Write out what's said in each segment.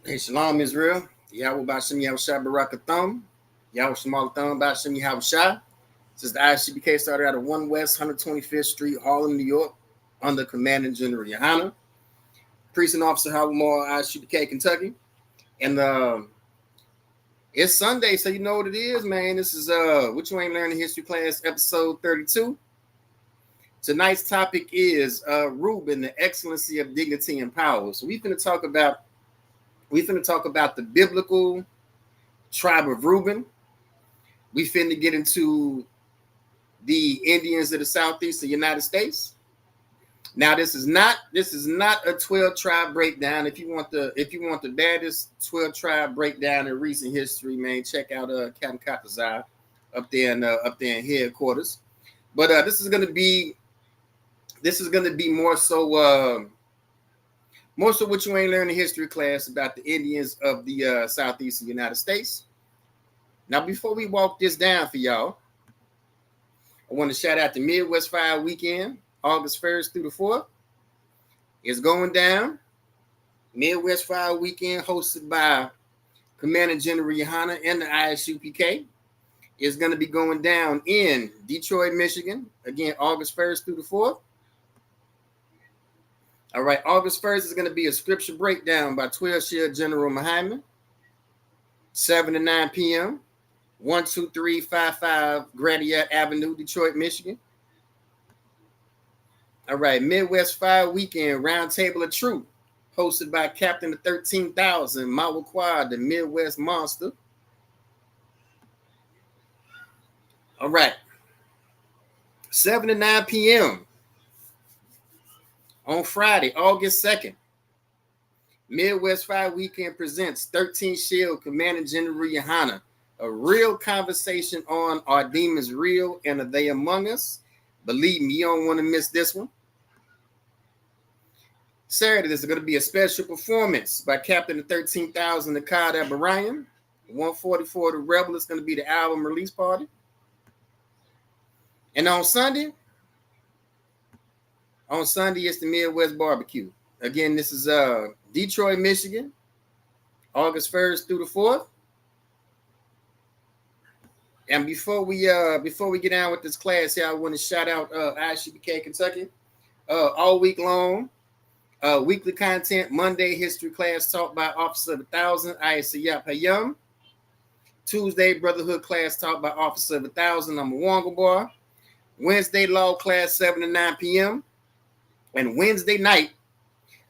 Hey, Shalom Israel. Yahweh Bashem Yahushua Barakathum. Yahweh Shemal Thumb Bashem Yahushua. This is the ISUPK started out of 1 West 125th Street, Harlem, New York, under Commanding General Yohana, Precinct Officer Howard Moore, ISUPK, Kentucky. And it's Sunday, so you know what it is, man. This is What You Ain't Learning History Class, episode 32. Tonight's topic is Reuben, the Excellency of Dignity and Power. So we're going to talk about the biblical tribe of Reuben. We finna get into the Indians of the Southeast of the United States. Now, this is not a 12 tribe breakdown. If you want the baddest 12 tribe breakdown in recent history, man, check out Captain Katazai up there in headquarters. But this is gonna be more so what you ain't learned in history class about the Indians of the Southeast of the United States. Now, before we walk this down for y'all, I want to shout out the Midwest Fire Weekend, August 1st through the 4th. It's going down. Midwest Fire Weekend, hosted by Commander General Yohana and the ISUPK. It's going to be going down in Detroit, Michigan. Again, August 1st through the 4th. All right, August 1st is going to be a scripture breakdown by 12 Shield General Muhammad, 7 to 9 p.m., 12355 Gratiot Avenue, Detroit, Michigan. All right, Midwest Fire Weekend, Roundtable of Truth, hosted by Captain of 13,000, Mawa Quad, the Midwest Monster. All right, 7 to 9 p.m., on Friday, August 2nd, Midwest Fire Weekend presents 13 Shield Commander General Yohana, a real conversation on are demons real and are they among us? Believe me, you don't want to miss this one. Saturday, there's going to be a special performance by Captain of 13,000, Akkad Abarayan. 144 The Rebel is going to be the album release party. And on Sunday, it's the Midwest Barbecue. Again, this is Detroit, Michigan, August 1st through the 4th. And before we get on with this class here, I want to shout out ISUPK, Kentucky. All week long, weekly content, Monday history class taught by Officer of 1,000, ISUPK. Tuesday, Brotherhood class taught by Officer of 1,000, I'm a Wonga Boy. Wednesday, law class, 7 to 9 p.m. And Wednesday night,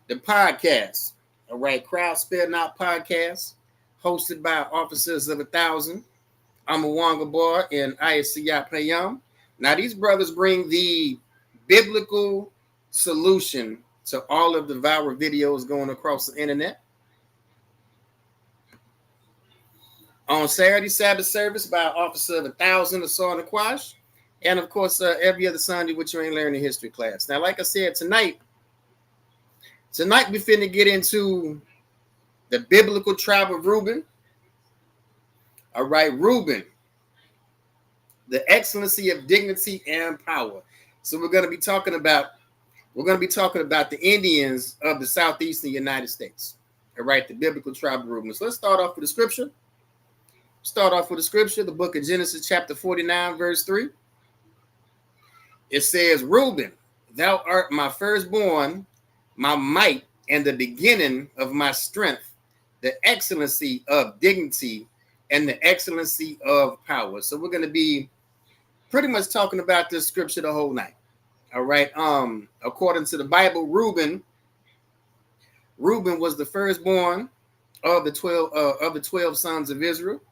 the podcast, all right, Crowd Spelling Out podcast, hosted by Officers of 1,000. I'm a Wonga Boy and ISUPK. Now, these brothers bring the biblical solution to all of the viral videos going across the internet. On Saturday, Sabbath service by Officer of 1,000, Asar Naqash. And, of course, every other Sunday, what you ain't learning history class. Now, like I said, tonight we finna get into the biblical tribe of Reuben. All right, Reuben, the excellency of dignity and power. So we're going to be talking about the Indians of the southeastern United States. All right, the biblical tribe of Reuben. So let's start off with the scripture. The book of Genesis, chapter 49, verse 3. It says, Reuben, thou art my firstborn, my might, and the beginning of my strength, the excellency of dignity, and the excellency of power. So we're going to be pretty much talking about this scripture the whole night. All right. According to the Bible, Reuben was the firstborn of the 12 sons of Israel.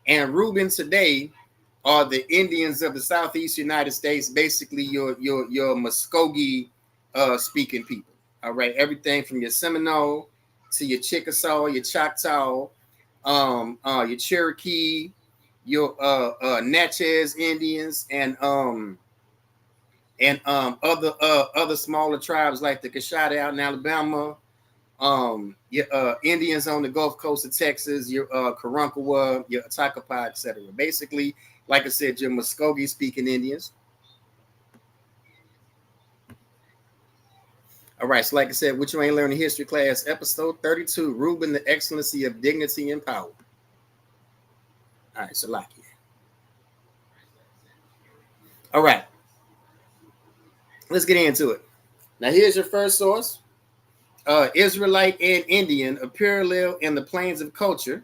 And Reuben today are the Indians of the Southeast United States, basically your Muskogee speaking people. All right, everything from your Seminole to your Chickasaw, your Choctaw, your Cherokee, your Natchez Indians, and other smaller tribes like the Coshada out in Alabama, your Indians on the Gulf Coast of Texas, your Karankawa, your Atakapa, etc. Basically, like I said, your Muskogee speaking Indians. All right, so like I said, what you ain't learning history class, episode 32, Reuben, the Excellency of Dignity and Power. All right, so like it. All right, let's get into it. Now, here's your first source. Israelite and Indian, a parallel in the planes of culture,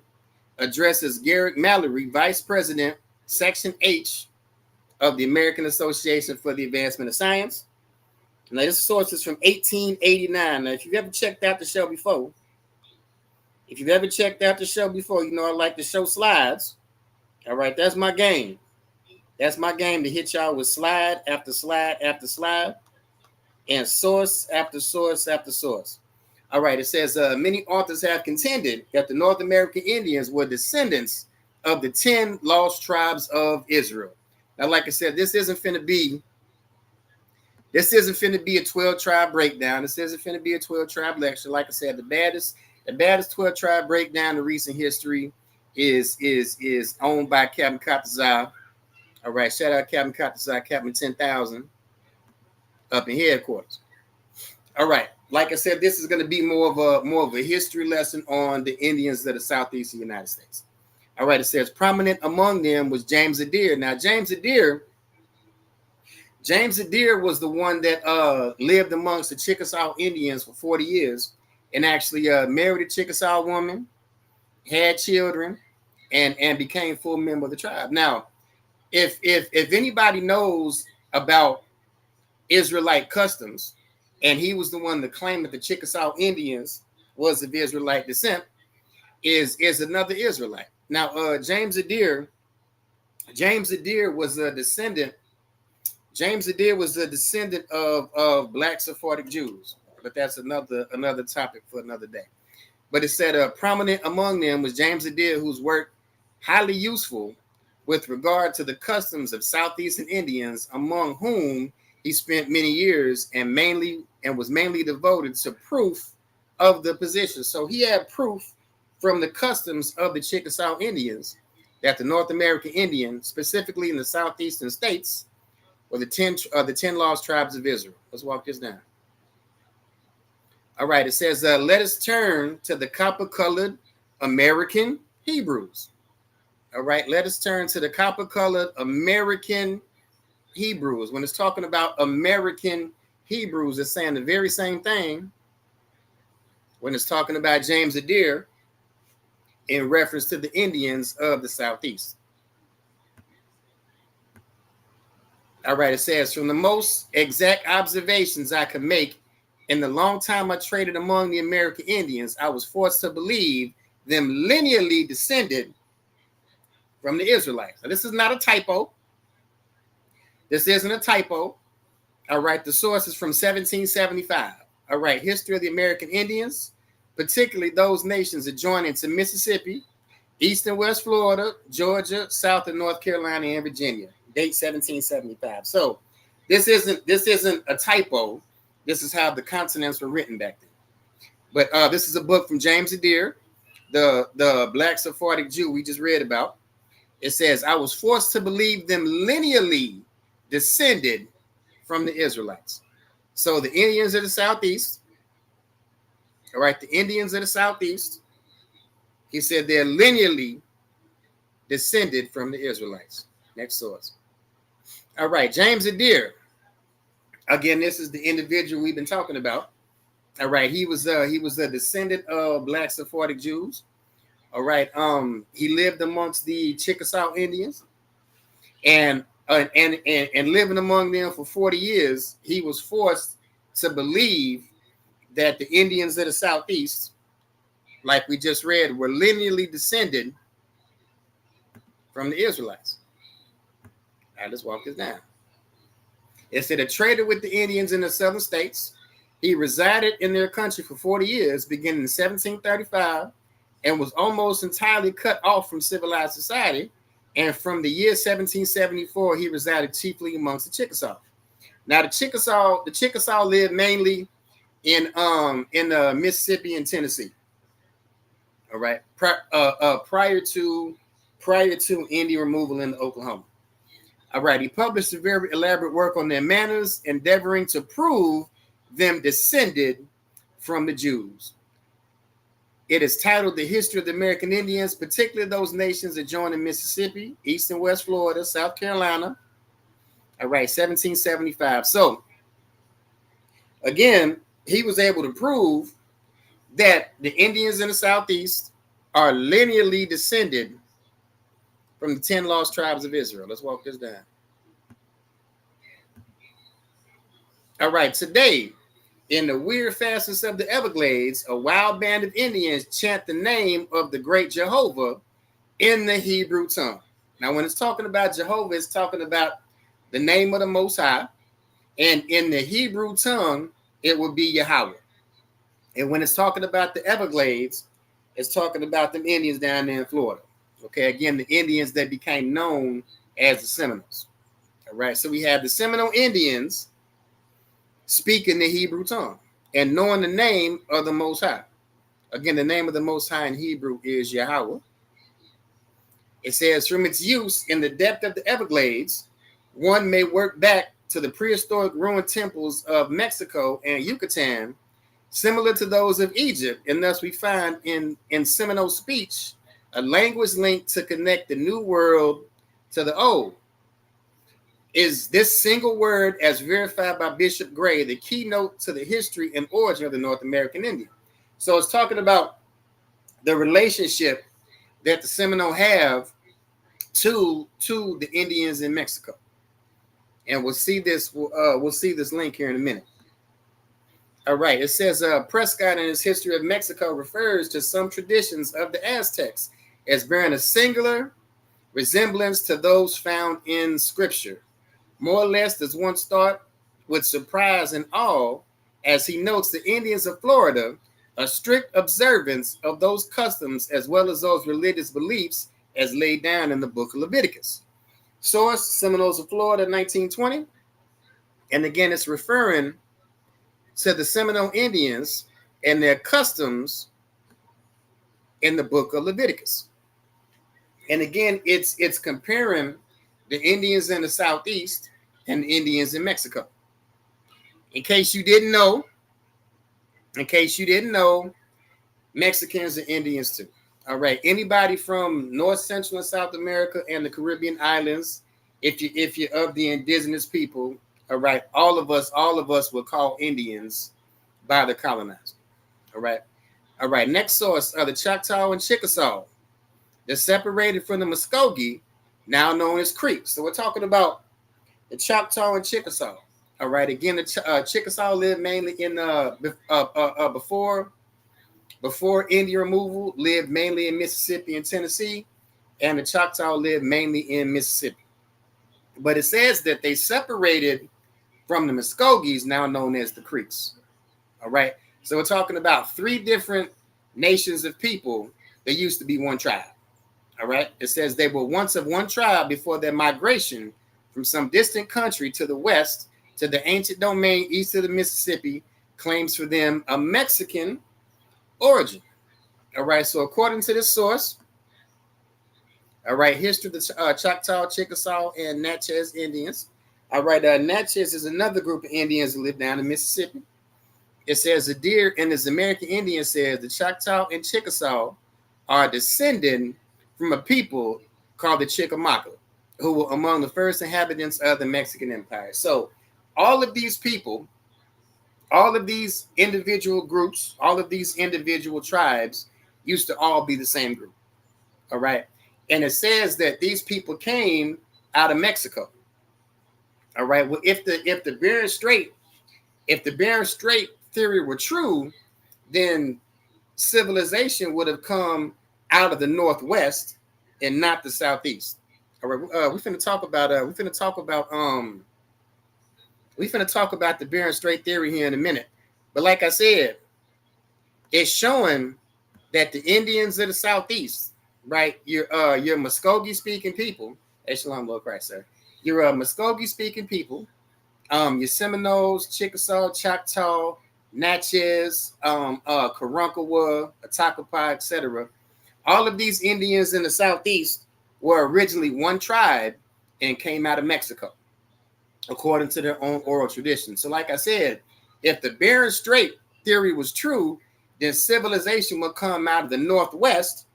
addresses Garrett Mallory, Vice President, Section H of the American Association for the Advancement of Science. Now, this source is from 1889. Now, if you've ever checked out the show before, you know I like to show slides. All right, that's my game. That's my game, to hit y'all with slide after slide after slide and source after source after source. All right, it says many authors have contended that the North American Indians were descendants of the 10 lost tribes of Israel. Now, like I said, this isn't finna be a 12-tribe breakdown. This isn't finna be a 12-tribe lecture. Like I said, the baddest 12-tribe breakdown in recent history is owned by Captain Katazai. All right, shout out Captain Katazai, Captain 10,000 up in headquarters. All right, like I said, this is going to be more of a history lesson on the Indians of the Southeast of the United States. All right, it says prominent among them was James Adair. Now, James Adair was the one that lived amongst the Chickasaw Indians for 40 years and actually married a Chickasaw woman, had children, and became full member of the tribe. Now, if anybody knows about Israelite customs, and he was the one to claim that the Chickasaw Indians was of Israelite descent, is another Israelite. Now, James Adair was a descendant. James Adair was a descendant of Black Sephardic Jews, but that's another topic for another day. But it said prominent among them was James Adair, whose work highly useful with regard to the customs of Southeastern Indians, among whom he spent many years and was mainly devoted to proof of the position. So he had proof from the customs of the Chickasaw Indians that the North American Indian, specifically in the southeastern states, were the 10 lost tribes of Israel. Let's walk this down. All right, it says, let us turn to the copper-colored American Hebrews. All right, let us turn to the copper-colored American Hebrews. When it's talking about American Hebrews, it's saying the very same thing when it's talking about James Adair in reference to the Indians of the Southeast. All right, it says, from the most exact observations I could make in the long time I traded among the American Indians, I was forced to believe them lineally descended from the Israelites. Now, this is not a typo. This isn't a typo. All right, the source is from 1775. All right, history of the American Indians, particularly those nations adjoining to Mississippi, East and West Florida, Georgia, South and North Carolina, and Virginia. Date 1775. So this isn't a typo. This is how the consonants were written back then. But this is a book from James Adair, the Black Sephardic Jew we just read about. It says, I was forced to believe them lineally descended from the Israelites. So the Indians of the Southeast, all right, the Indians of the Southeast, he said they're lineally descended from the Israelites. Next source. All right, James Adair. Again, this is the individual we've been talking about. All right, he was a descendant of Black Sephardic Jews. All right, he lived amongst the Chickasaw Indians, and living among them for 40 years, he was forced to believe that the Indians of the Southeast, like we just read, were lineally descended from the Israelites. All right, let's walk this down. It said a trader with the Indians in the southern states. He resided in their country for 40 years, beginning in 1735, and was almost entirely cut off from civilized society. And from the year 1774, he resided chiefly amongst the Chickasaw. Now, the Chickasaw lived mainly in Mississippi and Tennessee. All right, prior to Indian removal in Oklahoma. All right, he published a very elaborate work on their manners, endeavoring to prove them descended from the Jews. It is titled The History of the American Indians, particularly those nations adjoining Mississippi, East and West Florida, South Carolina. All right, 1775. So, again, he was able to prove that the Indians in the Southeast are linearly descended from the 10 lost tribes of Israel. Let's walk this down. All right, today, in the weird fastness of the Everglades, a wild band of Indians chant the name of the great Jehovah in the Hebrew tongue. Now, when it's talking about Jehovah, it's talking about the name of the Most High. And in the Hebrew tongue, it will be Yahweh. And when it's talking about the Everglades, it's talking about them Indians down there in Florida. Okay, again, the Indians that became known as the Seminoles. All right, so we have the Seminole Indians speaking the Hebrew tongue and knowing the name of the Most High. Again, the name of the Most High in Hebrew is Yahweh. It says, from its use in the depth of the Everglades, one may work back to the prehistoric ruined temples of Mexico and Yucatan, similar to those of Egypt, and thus we find in Seminole speech a language link to connect the New World to the Old. Is this single word, as verified by Bishop Gray, the keynote to the history and origin of the North American Indian? So it's talking about the relationship that the Seminole have to the Indians in Mexico, and we'll see this link here in a minute. All right, it says Prescott in his History of Mexico refers to some traditions of the Aztecs as bearing a singular resemblance to those found in Scripture. More or less, does one start with surprise and awe, as he notes the Indians of Florida, a strict observance of those customs as well as those religious beliefs as laid down in the book of Leviticus. Source, Seminoles of Florida, 1920. And again, it's referring to the Seminole Indians and their customs in the book of Leviticus. And again, it's comparing the Indians in the Southeast and the Indians in Mexico. In case you didn't know, Mexicans are Indians too. All right. Anybody from North, Central, and South America and the Caribbean islands, if you're of the indigenous people, all right, all of us were called Indians by the colonizer. All right. All right. Next source are the Choctaw and Chickasaw. They're separated from the Muskogee, now known as Creeks. So we're talking about the Choctaw and Chickasaw. All right. Again, the Chickasaw lived mainly in before Indian removal, lived mainly in Mississippi and Tennessee, and the Choctaw lived mainly in Mississippi. But it says that they separated from the Muskogees, now known as the Creeks. All right. So we're talking about three different nations of people that used to be one tribe. All right. It says they were once of one tribe before their migration from some distant country to the west to the ancient domain east of the Mississippi claims for them a Mexican origin. All right. So according to this source, all right, history of the Choctaw, Chickasaw, and Natchez Indians. All right, Natchez is another group of Indians that live down in Mississippi. It says the deer and the American Indian says the Choctaw and Chickasaw are descended from a people called the Chickamauga, who were among the first inhabitants of the Mexican Empire. So all of these people, all of these individual groups, all of these individual tribes used to all be the same group. All right. And it says that these people came out of Mexico. All right. Well, if the Bering Strait theory were true, then civilization would have come out of the Northwest and not the Southeast. All right. We're finna talk about the Bering Strait theory here in a minute. But like I said, it's showing that the Indians of the Southeast, right? Your Muskogee speaking people. Hey, shalom, Lord Christ, sir. Your Muskogee speaking people, your Seminoles, Chickasaw, Choctaw, Natchez, Karankawa, Atakapa, etc. All of these Indians in the Southeast were originally one tribe and came out of Mexico, according to their own oral tradition. So like I said, If the Bering Strait theory was true, then civilization would come out of the northwest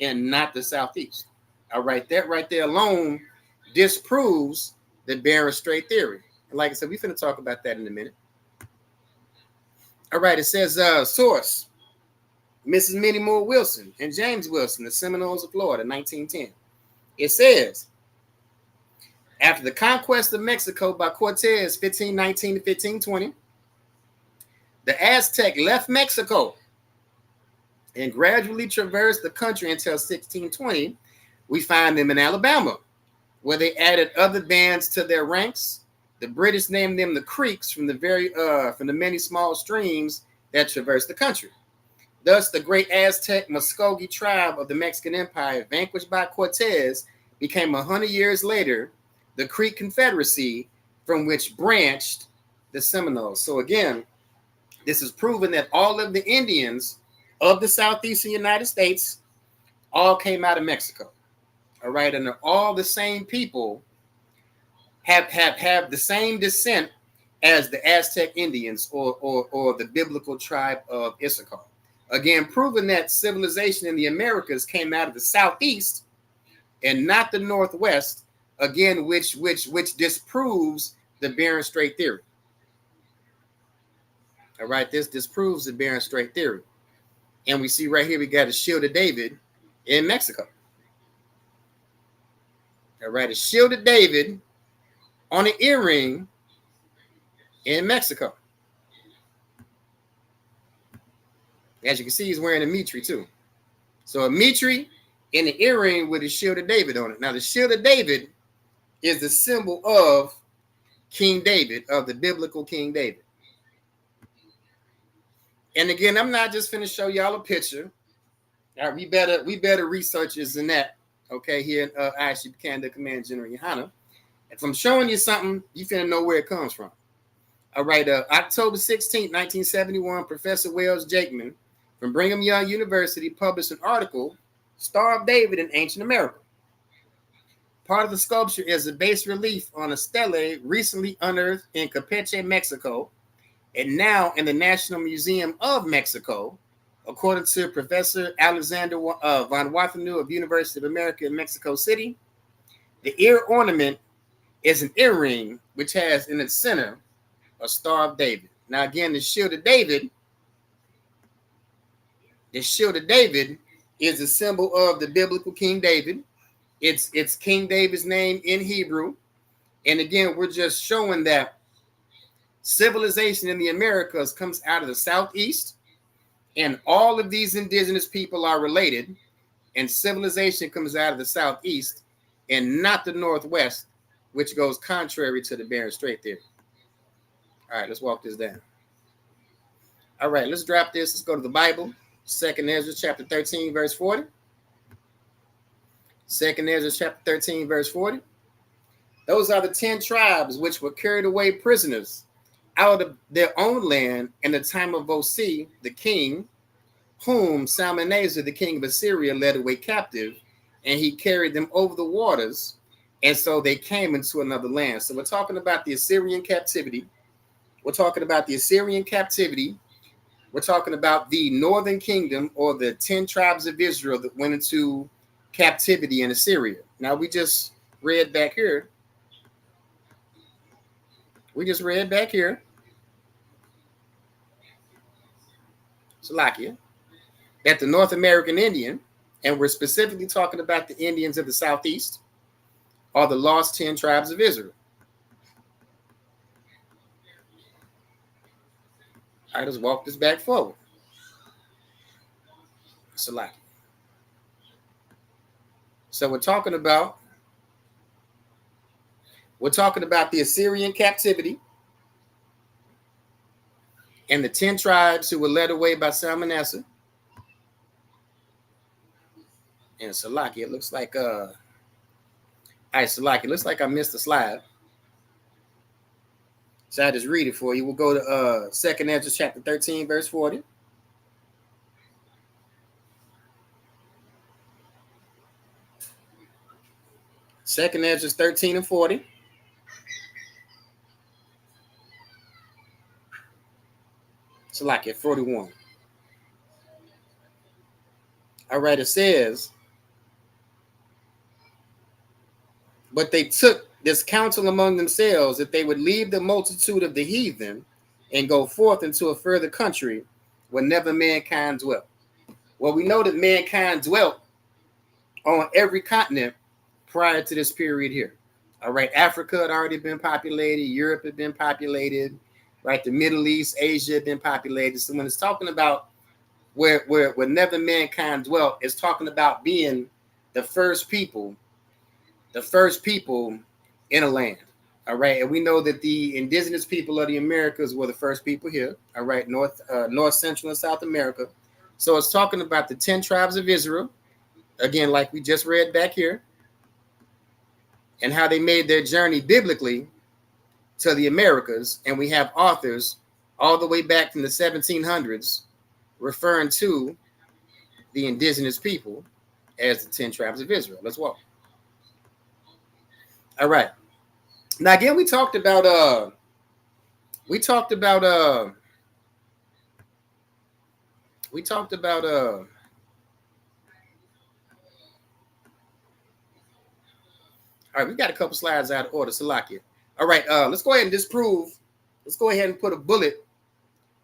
and not the southeast. All right, that right there alone disproves the Bering Strait theory. And like I said, we're finna talk about that in a minute. All right, it says source, Mrs. Minnie Moore Wilson and James Wilson, the Seminoles of Florida, 1910. It says, after the conquest of Mexico by Cortez, 1519 to 1520, the Aztec left Mexico and gradually traversed the country until 1620. We find them in Alabama, where they added other bands to their ranks. The British named them the Creeks from the many small streams that traversed the country. Thus, the great Aztec Muskogee tribe of the Mexican Empire, vanquished by Cortez, became 100 years later the Creek Confederacy, from which branched the Seminoles. So again, this is proven that all of the Indians of the southeastern United States all came out of Mexico. All right, and they're all the same people, have the same descent as the Aztec Indians or the biblical tribe of Issachar. Again, proving that civilization in the Americas came out of the southeast and not the northwest. Again, which disproves the Bering Strait theory. All right, this disproves the Bering Strait theory. And we see right here, we got a shield of David in Mexico. All right, a shield of David on an earring in Mexico. As you can see, he's wearing a mitre too. So a mitre and an earring with a shield of David on it. Now, the shield of David is the symbol of King David, of the biblical King David. And again, I'm not just finna show y'all a picture. All right, we better researchers than that. Okay, here in ISUPK, the Command General Yohana. If I'm showing you something, you finna know where it comes from. All right, October 16th, 1971, Professor Wells Jakeman from Brigham Young University published an article, Star of David in Ancient America. Part of the sculpture is a bas relief on a stele recently unearthed in Campeche, Mexico, and now in the National Museum of Mexico, according to Professor Alexander von Wathenu of University of America in Mexico City. The ear ornament is an earring which has in its center a Star of David. Now, again, the shield of David is a symbol of the biblical King David. It's King David's name in Hebrew. And again, we're just showing that civilization in the Americas comes out of the southeast, and all of these indigenous people are related, and civilization comes out of the southeast and not the northwest, which goes contrary to the Bering Strait theory. All right, let's walk this down. All right, let's drop this. Let's go to the Bible. 2nd Ezra chapter 13, verse 40. 2nd Ezra chapter 13, verse 40. Those are the 10 tribes which were carried away prisoners out of their own land in the time of Osea, the king, whom Salmanasar, the king of Assyria, led away captive, and he carried them over the waters, and so they came into another land. So we're talking about the Assyrian captivity. We're talking about the Assyrian captivity. We're talking about the northern kingdom, or the 10 tribes of Israel that went into captivity in Assyria. Now, we just read back here. Slovakia, that the North American Indian, and we're specifically talking about the Indians of the Southeast, are the lost 10 tribes of Israel. All right, let's walk this back forward. Slovakia. So we're talking about the Assyrian captivity and the 10 tribes who were led away by Salmanasar. And Slovakia, it looks like all right, Slovakia, looks like I missed a slide. So I just read it for you. We'll go to 2nd Ezra chapter 13, verse 40. Second Ezra 13 and 40. So like at 41. All right, it says, but they took this counsel among themselves that they would leave the multitude of the heathen and go forth into a further country where never mankind dwelt. Well, we know that mankind dwelt on every continent prior to this period here. All right, Africa had already been populated, Europe had been populated, right? The Middle East, Asia had been populated. So when it's talking about where never mankind dwelt, it's talking about being the first people in a land. All right, and we know that the indigenous people of the Americas were the first people here. All right, North, Central, and South America. So it's talking about the 10 tribes of Israel, again, like we just read back here, and how they made their journey biblically to the Americas. And we have authors all the way back from the 1700s referring to the indigenous people as the 10 tribes of Israel. Let's walk. All right. Now again, we talked about all right, we got a couple slides out of order, Salakia. All right, let's go ahead and disprove. Let's go ahead and put a bullet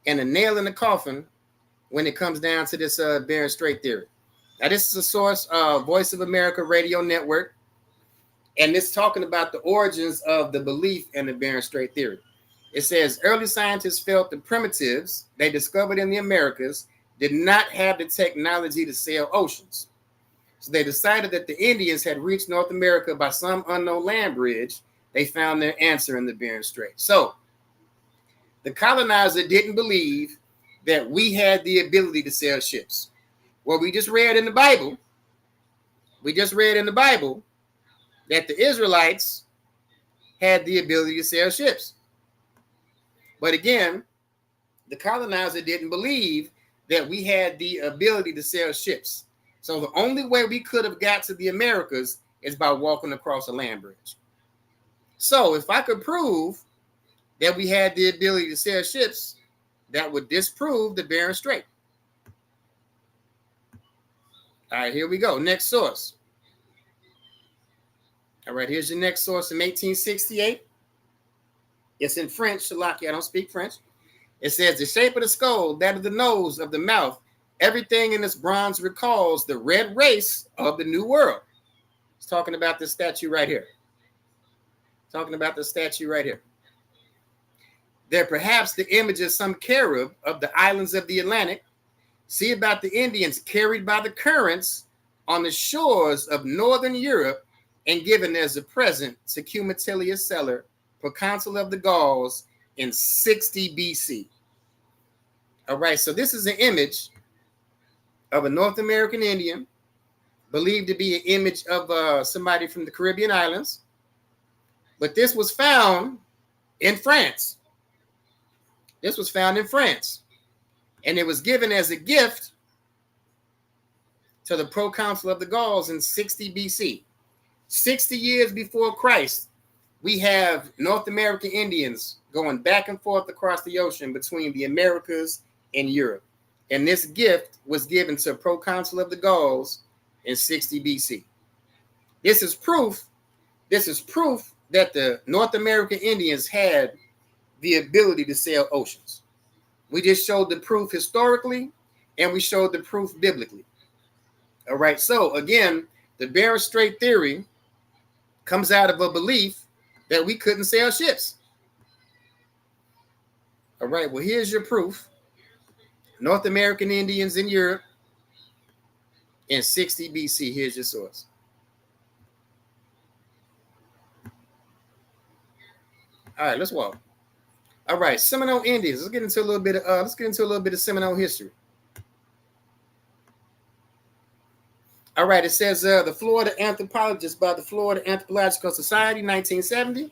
and a nail in the coffin when it comes down to this Bering Strait theory. Now, this is a source, Voice of America Radio Network, and it's talking about the origins of the belief in the Bering Strait theory. It says early scientists felt the primitives they discovered in the Americas did not have the technology to sail oceans. So they decided that the Indians had reached North America by some unknown land bridge. They found their answer in the Bering Strait. So the colonizer didn't believe that we had the ability to sail ships. Well, we just read in the Bible that the Israelites had the ability to sail ships. But again, the colonizer didn't believe that we had the ability to sail ships. So the only way we could have got to the Americas is by walking across a land bridge. So if I could prove that we had the ability to sail ships, that would disprove the Bering Strait. All right, here we go. Next source. All right, here's your next source from 1868. It's in French. Shalaki, I don't speak French. It says, the shape of the skull, that of the nose, of the mouth, everything in this bronze recalls the red race of the New World. It's talking about this statue right here. They're perhaps the image of some Carib of the islands of the Atlantic. See about the Indians carried by the currents on the shores of Northern Europe and given as a present to Cumetilius Celer, proconsul of the Gauls, in 60 BC. All right, so this is an image of a North American Indian, believed to be an image of somebody from the Caribbean islands. But this was found in France. And it was given as a gift to the proconsul of the Gauls in 60 BC. 60 years before Christ, we have North American Indians going back and forth across the ocean between the Americas and Europe. And this gift was given to a proconsul of the Gauls in 60 BC. This is proof that the North American Indians had the ability to sail oceans. We just showed the proof historically, and we showed the proof biblically. All right, so again, the Bering Strait theory comes out of a belief that we couldn't sail ships. All right, well, here's your proof. North American Indians in Europe in 60 BC. Here's your source. All right, let's walk. All right, Seminole Indians. Let's get into a little bit of Seminole history. All right, it says the Florida Anthropologist by the Florida Anthropological Society, 1970.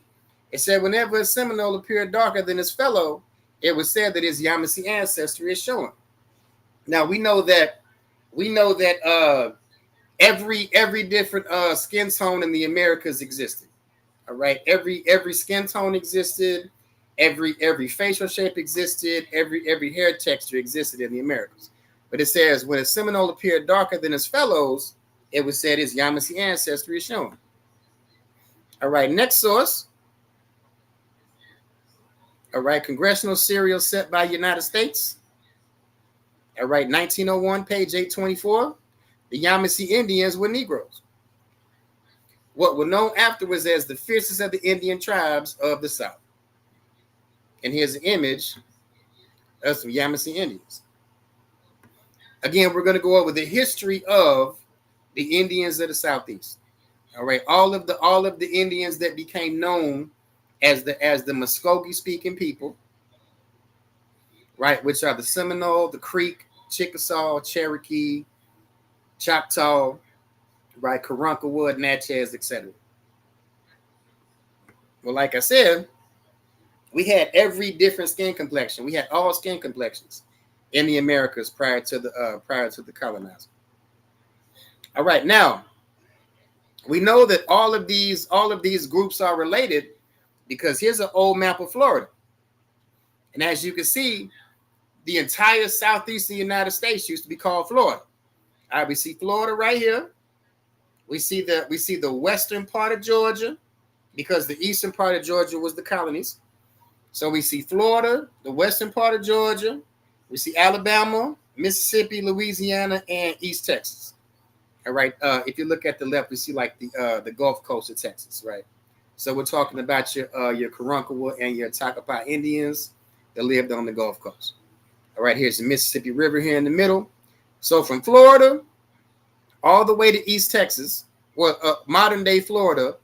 It said whenever a Seminole appeared darker than his fellow, it was said that his Yamasee ancestry is showing. Now we know that every different skin tone in the Americas existed. All right, every skin tone existed. Every facial shape existed, every hair texture existed in the Americas. But it says when a Seminole appeared darker than his fellows, it was said his Yamasee ancestry is shown. All right, next source. All right, congressional serial set by United States. All right, 1901, page 824. The Yamasee Indians were Negroes. What were known afterwards as the fiercest of the Indian tribes of the South. And here's an image of some Yamasee Indians. Again, we're going to go over the history of the Indians of the Southeast. All right, all of the Indians that became known as the Muskogee speaking people, right, which are the Seminole, the Creek, Chickasaw, Cherokee, Choctaw, right, Karankawood, Natchez, etc. Well, like I said, we had every different skin complexion. We had all skin complexions in the Americas prior to the colonizer. All right, now we know that all of these groups are related because here's an old map of Florida, and as you can see, the entire southeastern United States used to be called Florida. All right, we see Florida right here. We see the western part of Georgia because the eastern part of Georgia was the colonies. So we see Florida, the western part of Georgia. We see Alabama, Mississippi, Louisiana, and East Texas. All right. If you look at the left, we see like the Gulf Coast of Texas, right? So we're talking about your Karankawa and your Takapa Indians that lived on the Gulf Coast. All right, here's the Mississippi River here in the middle. So from Florida all the way to East Texas, modern day Florida,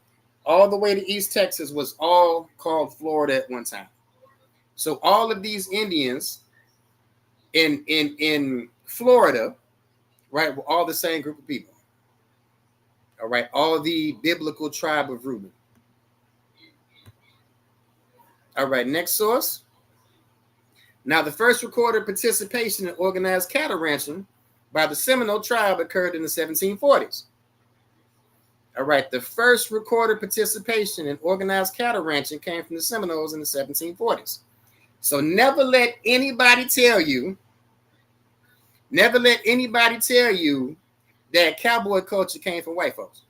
all the way to East Texas was all called Florida at one time. So all of these Indians in Florida, right, were all the same group of people. All right, all the biblical tribe of Reuben. All right, next source. Now, the first recorded participation in organized cattle ranching by the Seminole tribe occurred in the 1740s. All right, the first recorded participation in organized cattle ranching came from the Seminoles in the 1740s. So never let anybody tell you that cowboy culture came from white folks.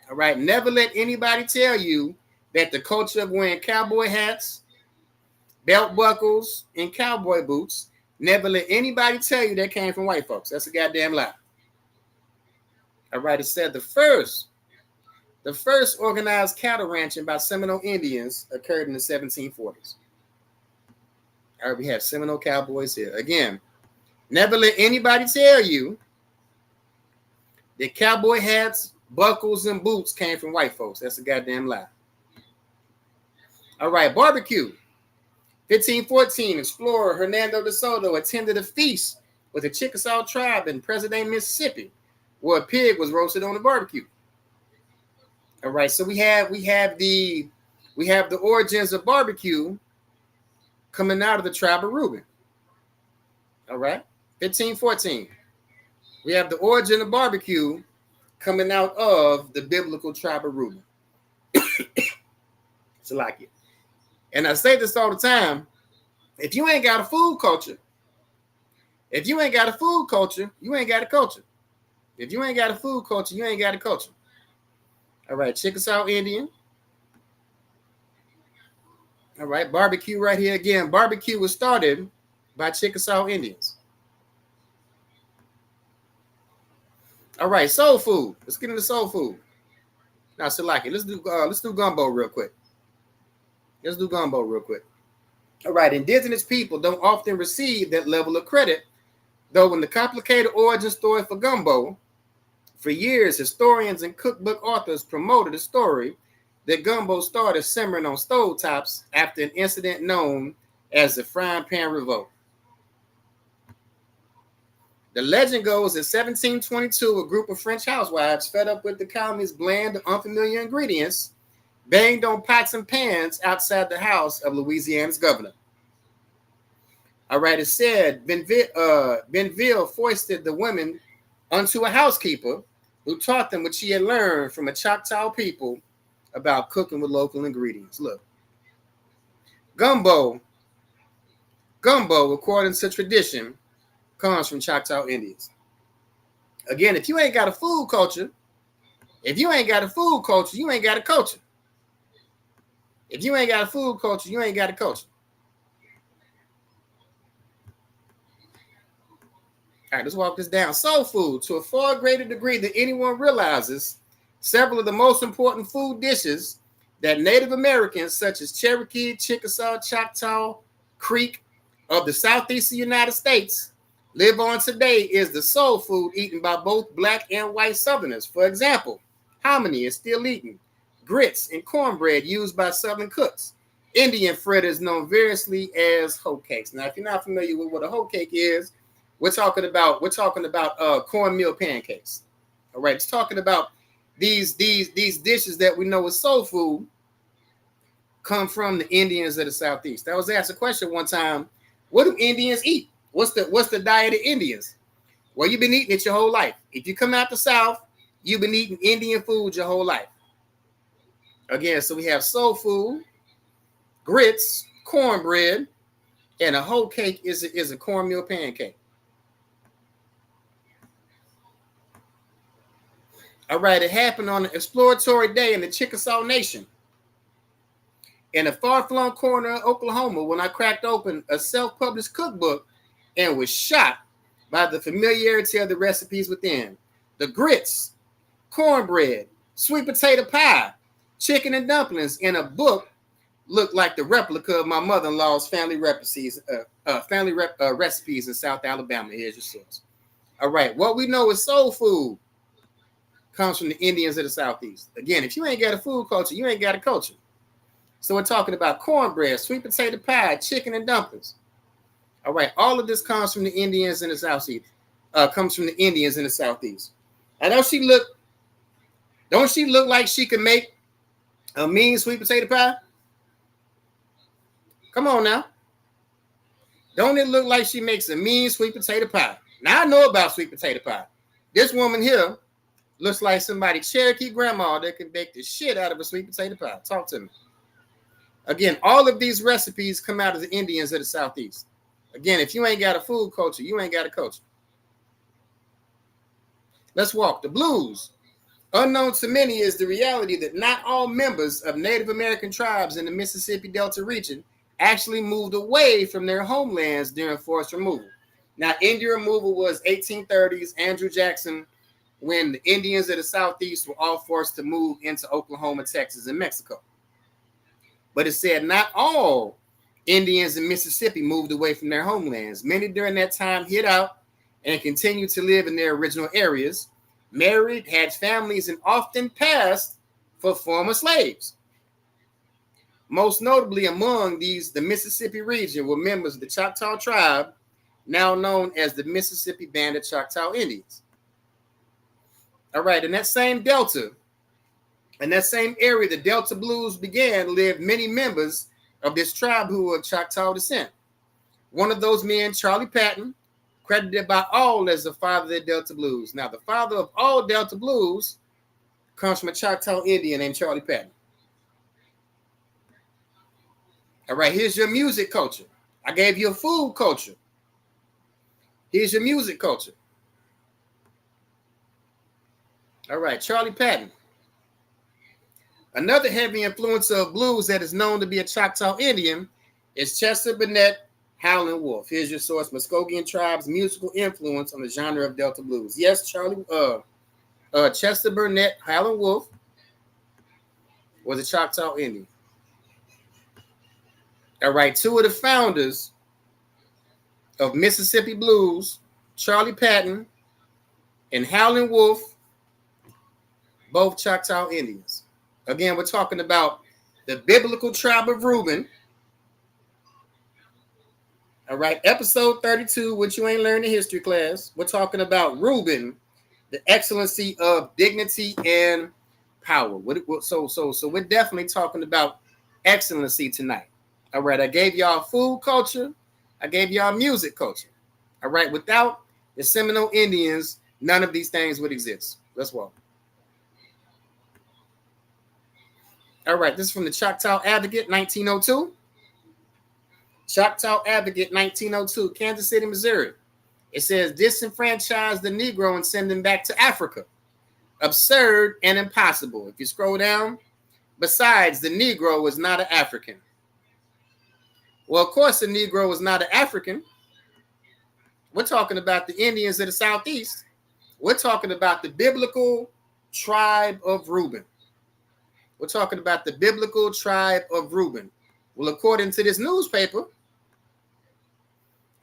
All right, never let anybody tell you that the culture of wearing cowboy hats, belt buckles, and cowboy boots, never let anybody tell you that came from white folks. That's a goddamn lie. All right, it said the first organized cattle ranching by Seminole Indians occurred in the 1740s. All right, we have Seminole cowboys here. Again, never let anybody tell you that cowboy hats, buckles, and boots came from white folks. That's a goddamn lie. All right, barbecue. 1514, explorer Hernando de Soto attended a feast with the Chickasaw tribe in present-day Mississippi, where a pig was roasted on a barbecue. All right, so we have the origins of barbecue coming out of the tribe of Reuben. All right, 1514. We have the origin of barbecue coming out of the biblical tribe of Reuben. It's like it. And I say this all the time. If you ain't got a food culture, you ain't got a culture. If you ain't got a food culture, you ain't got a culture. All right, Chickasaw Indian. All right, barbecue right here again. Barbecue was started by Chickasaw Indians. All right, soul food. Let's get into soul food. Now, Salaki, let's do gumbo real quick. All right, indigenous people don't often receive that level of credit, though in the complicated origin story for gumbo, for years, historians and cookbook authors promoted a story that gumbo started simmering on stovetops after an incident known as the Frying Pan Revolt. The legend goes that 1722, a group of French housewives, fed up with the colony's bland, unfamiliar ingredients, banged on pots and pans outside the house of Louisiana's governor. All right, it said Benville foisted the women onto a housekeeper who taught them what she had learned from a Choctaw people about cooking with local ingredients. Look, Gumbo, according to tradition, comes from Choctaw Indians. Again, if you ain't got a food culture, you ain't got a culture. If you ain't got a food culture, you ain't got a culture. All right, let's walk this down. Soul food, to a far greater degree than anyone realizes, several of the most important food dishes that Native Americans such as Cherokee, Chickasaw, Choctaw, Creek of the southeastern United States live on today is the soul food eaten by both black and white Southerners. For example, hominy is still eaten. Grits and cornbread used by Southern cooks. Indian fritters known variously as hoe cakes. Now, if you're not familiar with what a hoe cake is, we're talking about cornmeal pancakes. All right, it's talking about these dishes that we know as soul food come from the Indians of the Southeast. I was asked a question one time: what do Indians eat? What's the diet of Indians? Well, you've been eating it your whole life. If you come out the South, you've been eating Indian food your whole life. Again, so we have soul food, grits, cornbread, and a hoe cake is a cornmeal pancake. All right, it happened on an exploratory day in the Chickasaw Nation in a far-flung corner of Oklahoma when I cracked open a self-published cookbook and was shocked by the familiarity of the recipes within. The grits, cornbread, sweet potato pie, chicken and dumplings in a book looked like the replica of my mother-in-law's family recipes in South Alabama. Here's your source. All right, what we know is soul food comes from the Indians of the Southeast. Again, if you ain't got a food culture, you ain't got a culture. So we're talking about cornbread, sweet potato pie, chicken and dumplings. All right, all of this comes from the Indians in the Southeast. And don't she look like she can make a mean sweet potato pie? Come on now. Don't it look like she makes a mean sweet potato pie? Now I know about sweet potato pie. This woman here looks like somebody Cherokee grandma that can bake the shit out of a sweet potato pie. Talk to me. Again, all of these recipes come out of the Indians of the Southeast. Again, if you ain't got a food culture, you ain't got a culture. Let's walk. The blues. Unknown to many is the reality that not all members of Native American tribes in the Mississippi Delta region actually moved away from their homelands during forced removal. Now, Indian removal was 1830s, Andrew Jackson, when the Indians of the Southeast were all forced to move into Oklahoma, Texas, and Mexico. But it said not all Indians in Mississippi moved away from their homelands. Many during that time hid out and continued to live in their original areas, married, had families, and often passed for former slaves. Most notably among these, the Mississippi region were members of the Choctaw tribe, now known as the Mississippi Band of Choctaw Indians. All right, in that same Delta, in that same area, the Delta Blues began, lived many members of this tribe who were of Choctaw descent. One of those men, Charlie Patton, credited by all as the father of the Delta Blues. Now, the father of all Delta Blues comes from a Choctaw Indian named Charlie Patton. All right, here's your music culture. I gave you a food culture. Here's your music culture. All right, Charlie Patton. Another heavy influencer of blues that is known to be a Choctaw Indian is Chester Burnett Howlin' Wolf. Here's your source: Muskogean tribe's musical influence on the genre of Delta blues. Yes, Chester Burnett Howlin' Wolf was a Choctaw Indian. All right, two of the founders of Mississippi blues, Charlie Patton and Howlin' Wolf, both Choctaw Indians. Again, we're talking about the biblical tribe of Reuben. All right, episode 32, which you ain't learned in history class. We're talking about Reuben, the excellency of dignity and power. So we're definitely talking about excellency tonight. All right, I gave y'all food culture. I gave y'all music culture. All right, without the Seminole Indians, none of these things would exist. Let's walk. All right, this is from the Choctaw Advocate, 1902. Choctaw Advocate, 1902, Kansas City, Missouri. It says, disenfranchise the Negro and send him back to Africa. Absurd and impossible. If you scroll down, besides, the Negro was not an African. Well, of course, the Negro was not an African. We're talking about the Indians of the Southeast. We're talking about the biblical tribe of Reuben. We're talking about the biblical tribe of Reuben. Well, according to this newspaper,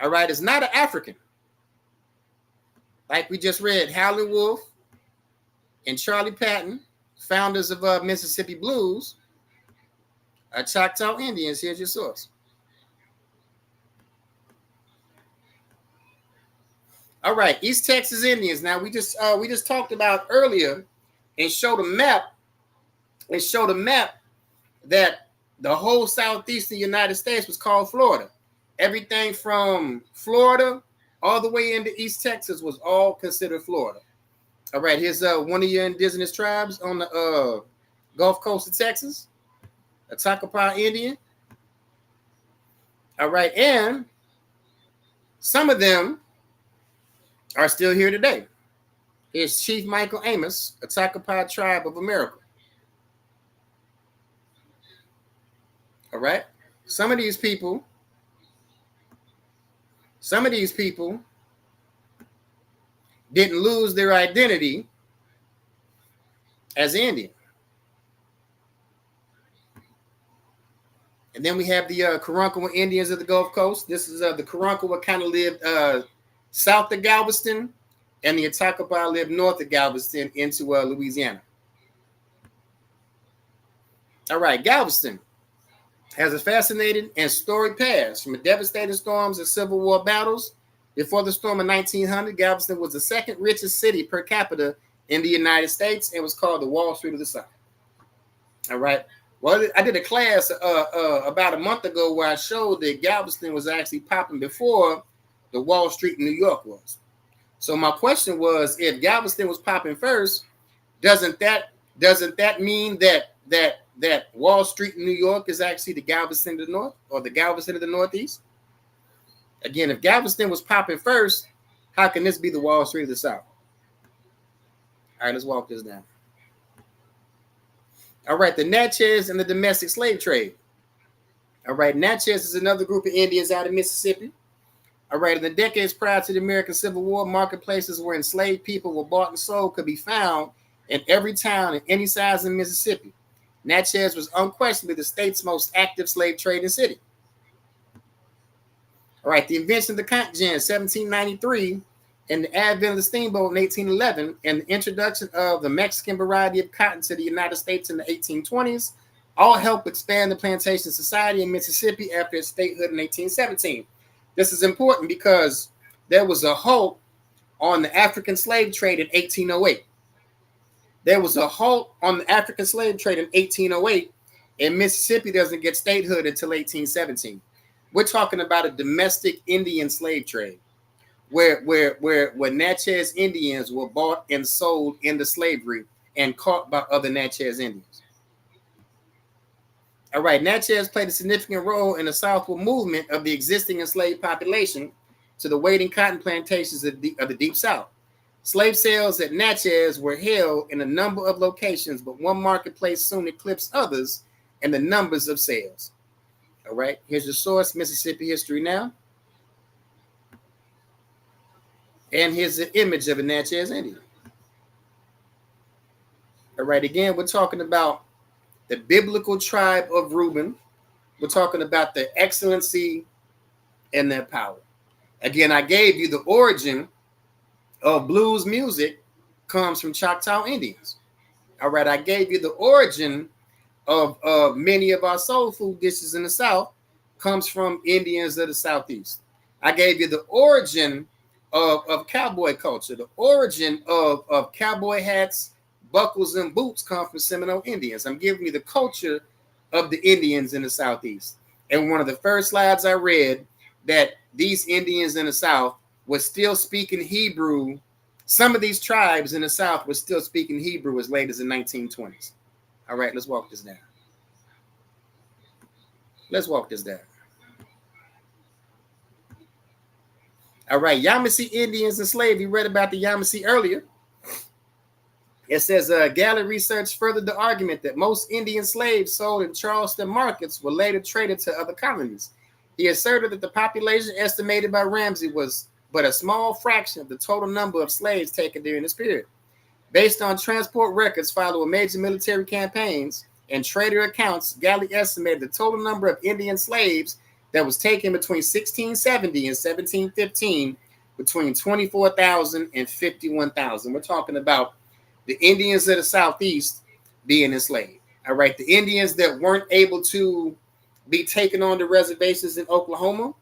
all right, it's not an African. Like we just read, Howlin' Wolf and Charlie Patton, founders of Mississippi Blues, are Choctaw Indians. Here's your source. All right, East Texas Indians. Now we just talked about earlier and showed a map. And showed a map that the whole southeastern United States was called Florida. Everything from Florida all the way into East Texas was all considered Florida. All right, here's one of your indigenous tribes on the Gulf Coast of Texas, a Takapa Indian. All right, and some of them are still here today. Here's Chief Michael Amos, a Takapa tribe of America. All right, some of these people didn't lose their identity as Indian. And then we have the Karankawa Indians of the Gulf Coast. This is the Karankawa kind of lived south of Galveston, and the Atakapa lived north of Galveston into Louisiana. All right, Galveston has a fascinating and storied past, from devastating storms and Civil War battles. Before the storm of 1900, Galveston was the second richest city per capita in the United States and was called the Wall Street of the South. All right. Well, I did a class about a month ago where I showed that Galveston was actually popping before the Wall Street in New York was. So my question was, if Galveston was popping first, doesn't that mean that Wall Street in New York is actually the Galveston of the North, or the Galveston of the Northeast? Again, if Galveston was popping first, how can this be the Wall Street of the South? All right, let's walk this down. All right, the Natchez and the domestic slave trade. All right, Natchez is another group of Indians out of Mississippi. All right, in the decades prior to the American Civil War, marketplaces where enslaved people were bought and sold could be found in every town in any size in Mississippi. Natchez was unquestionably the state's most active slave trading city. All right, the invention of the cotton gin, 1793, and the advent of the steamboat in 1811, and the introduction of the Mexican variety of cotton to the United States in the 1820s, all helped expand the plantation society in Mississippi after its statehood in 1817. This is important because there was a halt on the African slave trade in 1808. There was a halt on the African slave trade in 1808, and Mississippi doesn't get statehood until 1817. We're talking about a domestic Indian slave trade, where Natchez Indians were bought and sold into slavery and caught by other Natchez Indians. All right, Natchez played a significant role in the southward movement of the existing enslaved population to the waiting cotton plantations of the Deep South. Slave sales at Natchez were held in a number of locations, but one marketplace soon eclipsed others in the numbers of sales. All right, here's your source, Mississippi History Now. And here's the image of a Natchez Indian. All right, again, we're talking about the biblical tribe of Reuben. We're talking about the excellency and their power. Again, I gave you the origin of blues music comes from Choctaw Indians. All right, I gave you the origin of many of our soul food dishes in the South comes from Indians of the Southeast. I gave you the origin of cowboy culture. The origin of cowboy hats, buckles, and boots come from Seminole Indians. I'm giving you the culture of the Indians in the Southeast. And one of the first slides I read that these Indians in the South were still speaking Hebrew. Some of these tribes in the South were still speaking Hebrew as late as the 1920s. All right, let's walk this down. Let's walk this down. All right, Yamasee Indians enslaved. We read about the Yamasee earlier. It says Galley research furthered the argument that most Indian slaves sold in Charleston markets were later traded to other colonies. He asserted that the population estimated by Ramsey was but a small fraction of the total number of slaves taken during this period. Based on transport records following major military campaigns and trader accounts, Galley estimated the total number of Indian slaves that was taken between 1670 and 1715 between 24,000 and 51,000. We're talking about the Indians of the Southeast being enslaved. All right, the Indians that weren't able to be taken on the reservations in Oklahoma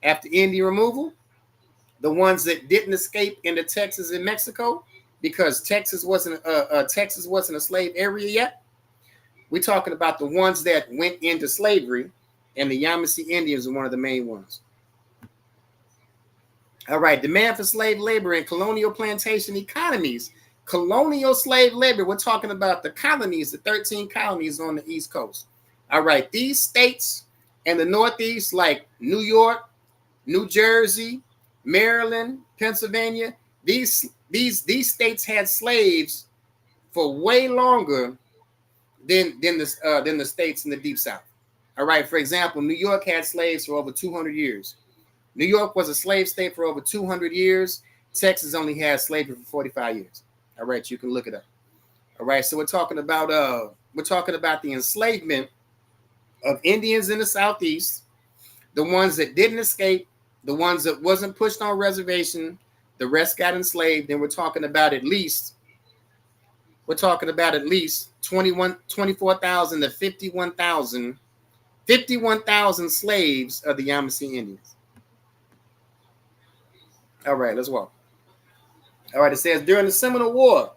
after Indian removal, the ones that didn't escape into Texas and Mexico because Texas wasn't a slave area yet. We're talking about the ones that went into slavery, and the Yamasee Indians are one of the main ones. All right, demand for slave labor in colonial plantation economies. Colonial slave labor, we're talking about the colonies, the 13 colonies on the East Coast. All right, these states in the Northeast, like New York, New Jersey, Maryland, Pennsylvania, these states had slaves for way longer than the states in the Deep South. All right, for example, New York had slaves for over 200 years. New York was a slave state for over 200 years. Texas only had slavery for 45 years. All right, you can look it up. All right, so we're talking about the enslavement of Indians in the Southeast, the ones that didn't escape, the ones that wasn't pushed on reservation, the rest got enslaved. And we're talking about at least 24,000 to 51,000 slaves of the Yamasee Indians. All right, let's walk. All right, it says during the Seminole War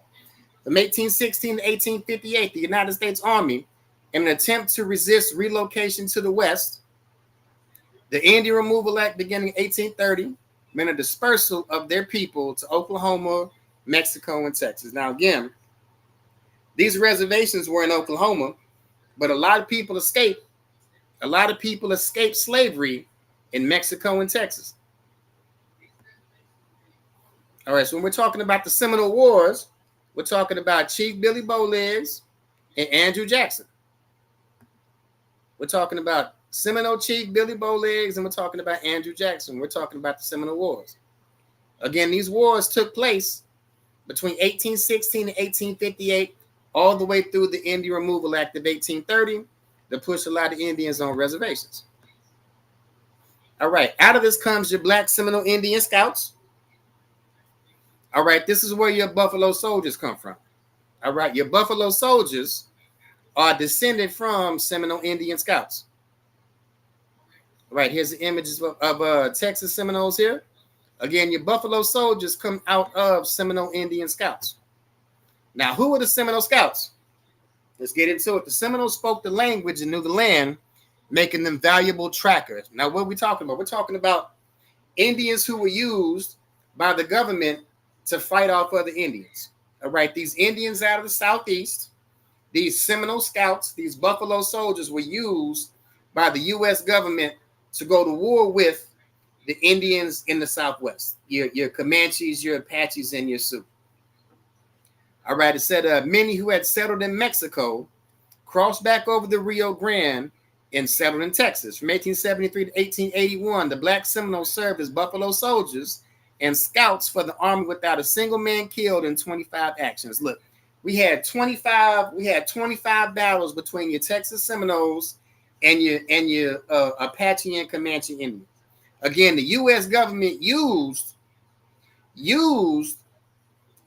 from 1816 to 1858, the United States Army, in an attempt to resist relocation to the West, the Indian Removal Act beginning in 1830 meant a dispersal of their people to Oklahoma, Mexico, and Texas. Now, again, these reservations were in Oklahoma, but a lot of people escaped. A lot of people escaped slavery in Mexico and Texas. All right, so when we're talking about the Seminole Wars, we're talking about Chief Billy Bowlegs and Andrew Jackson. We're talking about Seminole Chief Billy Bowlegs, and we're talking about Andrew Jackson. We're talking about the Seminole Wars. Again, these wars took place between 1816 and 1858, all the way through the Indian Removal Act of 1830 to push a lot of Indians on reservations. All right, out of this comes your Black Seminole Indian Scouts. All right, this is where your Buffalo Soldiers come from. All right, your Buffalo Soldiers are descended from Seminole Indian Scouts. All right, here's the images of Texas Seminoles here. Again, your Buffalo Soldiers come out of Seminole Indian Scouts. Now, who are the Seminole Scouts? Let's get into it. The Seminoles spoke the language and knew the land, making them valuable trackers. Now, what are we talking about? We're talking about Indians who were used by the government to fight off other Indians. All right, these Indians out of the Southeast, these Seminole Scouts, these Buffalo Soldiers were used by the U.S. government to go to war with the Indians in the Southwest, your Comanches, your Apaches, and your Sioux. All right, it said many who had settled in Mexico crossed back over the Rio Grande and settled in Texas. From 1873 to 1881, the Black Seminoles served as Buffalo Soldiers and scouts for the Army without a single man killed in 25 actions. Look, we had 25 battles between your Texas Seminoles and your Apache and Comanche Indians. Again, the U.S. government used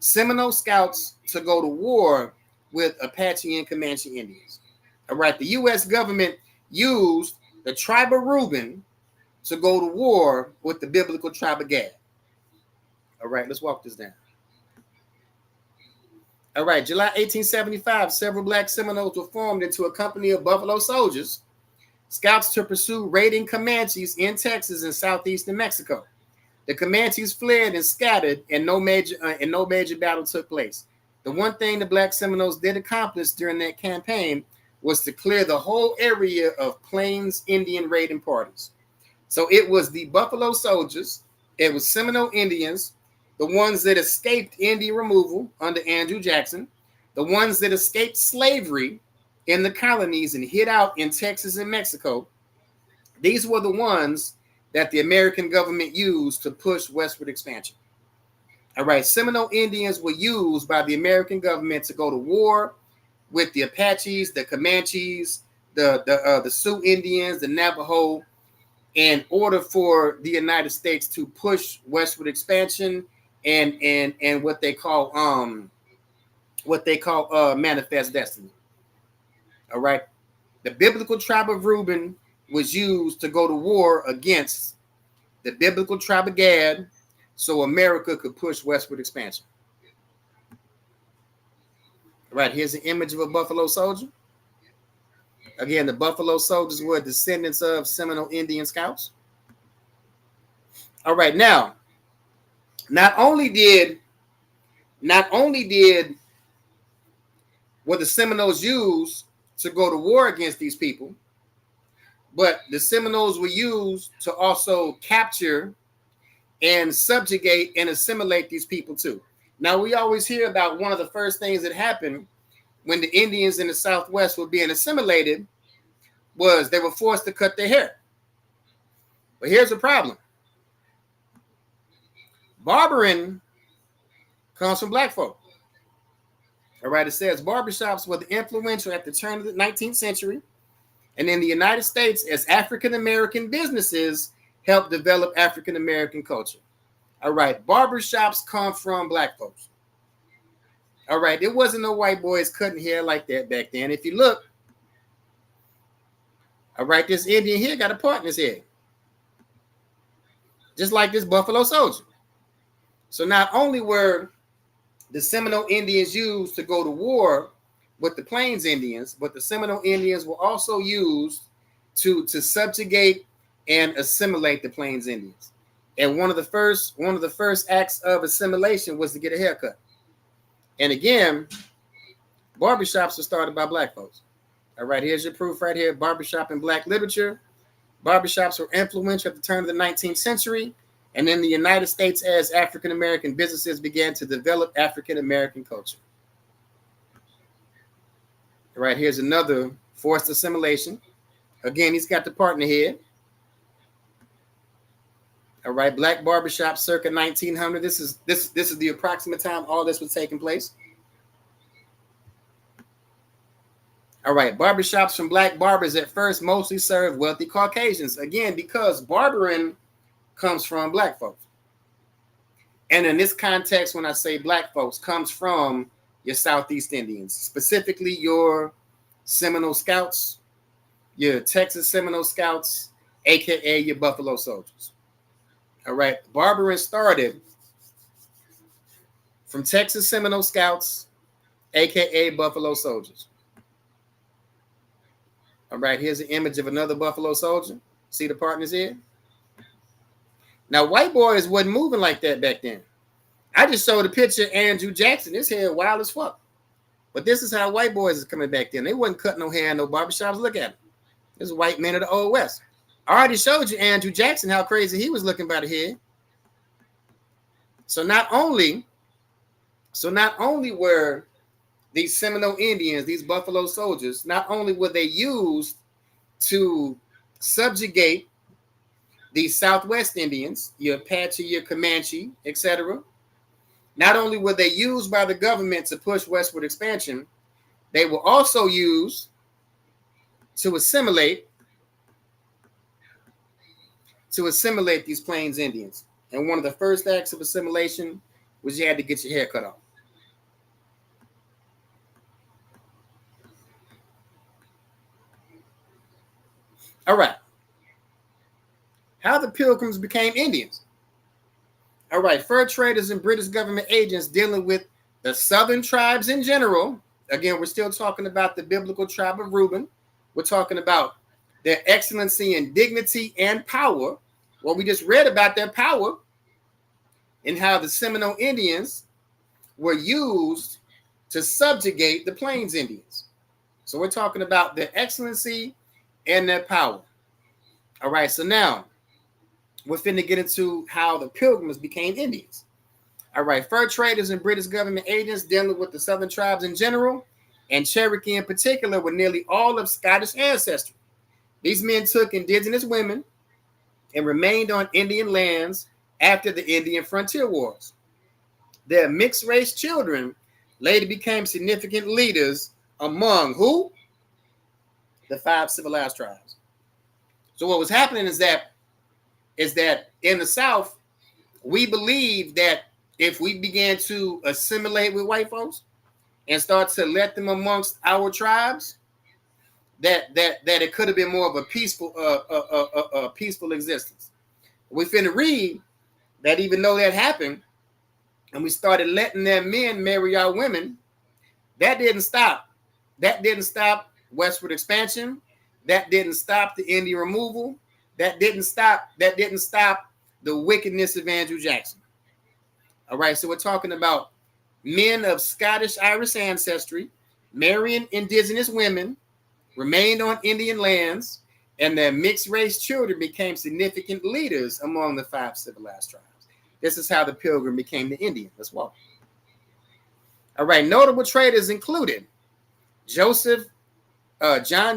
Seminole Scouts to go to war with Apache and Comanche Indians. All right, the U.S. government used the tribe of Reuben to go to war with the biblical tribe of Gad. All right, let's walk this down. All right, July 1875, several Black Seminoles were formed into a company of Buffalo Soldiers, scouts to pursue raiding Comanches in Texas and southeastern Mexico. The Comanches fled and scattered, and no major battle took place. The one thing the Black Seminoles did accomplish during that campaign was to clear the whole area of Plains Indian raiding parties. So it was the Buffalo Soldiers It was Seminole Indians, the ones that escaped Indian removal under Andrew Jackson, the ones that escaped slavery in the colonies and hid out in Texas and Mexico. These were the ones that the American government used to push westward expansion. All right, Seminole Indians were used by the American government to go to war with the Apaches, the Comanches, the Sioux Indians, the Navajo, in order for the United States to push westward expansion and what they call manifest destiny. All right, the biblical tribe of Reuben was used to go to war against the biblical tribe of Gad, so America could push westward expansion. All right, here's an image of a buffalo soldier. Again, the Buffalo Soldiers were descendants of Seminole Indian scouts. All right, now, not only did were the Seminoles used to go to war against these people, but the Seminoles were used to also capture and subjugate and assimilate these people too. Now, we always hear about one of the first things that happened when the Indians in the Southwest were being assimilated was they were forced to cut their hair. But here's the problem. Barbering comes from black folk. All right, it says barbershops were influential at the turn of the 19th century and in the United States as African-American businesses helped develop African-American culture. All right, barbershops come from black folks. All right, there wasn't no white boys cutting hair like that back then. If you look, all right, this Indian here got a part in his head, just like this Buffalo Soldier. So not only were the Seminole Indians used to go to war with the Plains Indians, but the Seminole Indians were also used to subjugate and assimilate the Plains Indians. And one of the first acts of assimilation was to get a haircut. And again, barbershops were started by black folks. All right, here's your proof right here. Barbershop in black literature. Barbershops were influential at the turn of the 19th century and in the United States as African-American businesses began to develop African-American culture. All right, here's another forced assimilation. Again, he's got the partner here. All right, black barbershop circa 1900. This is the approximate time all this was taking place. All right, barbershops from black barbers at first mostly served wealthy Caucasians. Again, because barbering comes from black folks. And in this context, when I say black folks, comes from your Southeast Indians, specifically your Seminole Scouts, your Texas Seminole Scouts, aka your Buffalo Soldiers. All right, barbering started from Texas Seminole Scouts, aka Buffalo Soldiers. All right, here's an image of another Buffalo Soldier. See the partners here? Now, white boys wasn't moving like that back then. I just showed a picture of Andrew Jackson. His hair wild as fuck. But this is how white boys is coming back then. They wasn't cutting no hair in no barbershops. Look at him. This is white men of the Old West. I already showed you Andrew Jackson, how crazy he was looking by the head. So not only were these Seminole Indians, these Buffalo Soldiers, not only were they used to subjugate these Southwest Indians, your Apache, your Comanche, etc. Not only were they used by the government to push westward expansion, they were also used to assimilate these Plains Indians. And one of the first acts of assimilation was you had to get your hair cut off. All right. How the Pilgrims became Indians. All right, fur traders and British government agents dealing with the southern tribes in general. Again, we're still talking about the biblical tribe of Reuben. We're talking about their excellency and dignity and power. Well, we just read about their power and how the Seminole Indians were used to subjugate the Plains Indians. So we're talking about their excellency and their power. All right, so now we're finna get into how the Pilgrims became Indians. All right, fur traders and British government agents dealing with the southern tribes in general, and Cherokee in particular, were nearly all of Scottish ancestry. These men took indigenous women and remained on Indian lands after the Indian frontier wars. Their mixed-race children later became significant leaders among who? The 5 civilized tribes. So what was happening is that in the South, we believe that if we began to assimilate with white folks and start to let them amongst our tribes, that it could have been more of a peaceful existence. We finna read that even though that happened, and we started letting their men marry our women, that didn't stop. That didn't stop westward expansion. That didn't stop the Indian removal. That didn't stop the wickedness of Andrew Jackson. All right, so we're talking about men of Scottish Irish ancestry marrying indigenous women, remained on Indian lands, and their mixed race children became significant leaders among the 5 civilized tribes. This is how the Pilgrim became the Indian. Let's walk. All right, notable traders included John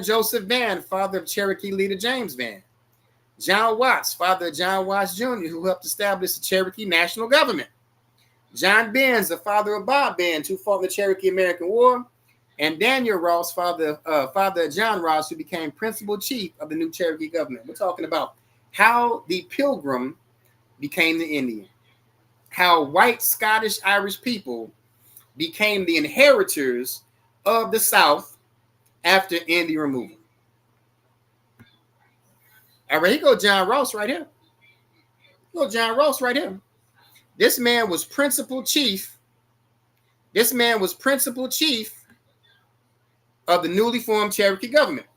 Joseph Vann, father of Cherokee leader James Vann. John Watts, father of John Watts Jr., who helped establish the Cherokee national government. John Benz, the father of Bob Benz, who fought in the Cherokee American War. And Daniel Ross, father of John Ross, who became principal chief of the new Cherokee government. We're talking about how the Pilgrim became the Indian, how white Scottish Irish people became the inheritors of the South after Indian removal. All right, here go John Ross right here. John Ross right here. This man was principal chief. This man was principal chief of the newly formed Cherokee government.